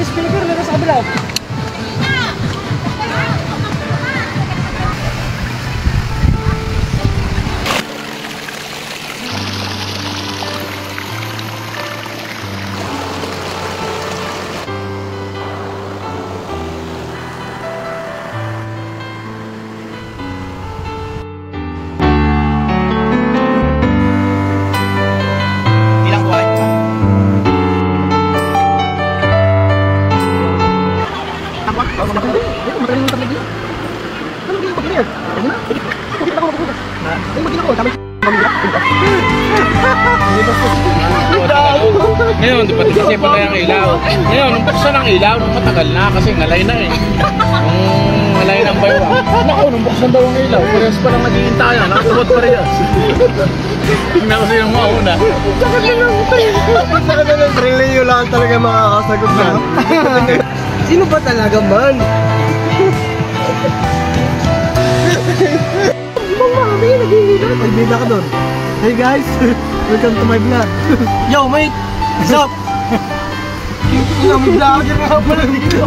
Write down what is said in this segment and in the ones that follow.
speaker na sa kabila. Ngayon, di pa kasi patay ang ilaw. Ngayon, nung buksan ang ilaw, nung matagal na kasi ngalay na eh. Nung ngalay ng bayo. Naku, nung buksan daw ang ilaw, parehas pa lang nag-iintayan, nakatubot pa rin yan. Tingnan ko sa'yo ng mauna. Sakit na lang. Sakit na lang. Relay lang talaga makakasagot na. Sino ba talaga man? Ibang mami, nag-iingat. May bida ka doon. Hey guys, welcome to my vlog. Yo mate, what's up? May vlogger nga pala dito.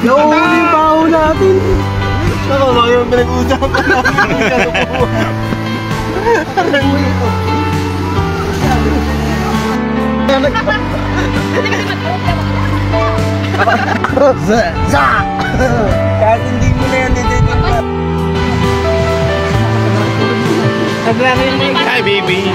Nauuli yung baho natin. Ako, mga yung pinag-usapan namin. Kahit hindi mo na yan dito. Hi, baby.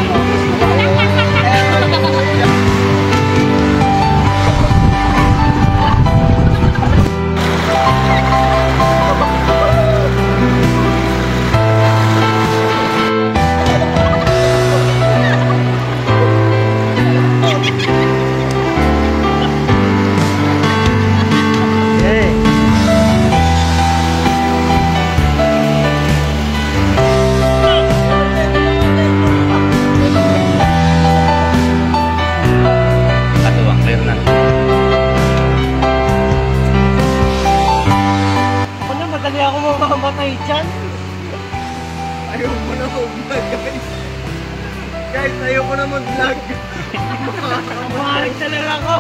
Ayaw mo na mag-vlog guys. Guys, ayaw ko na mag-vlog. Makaharik talaga ako.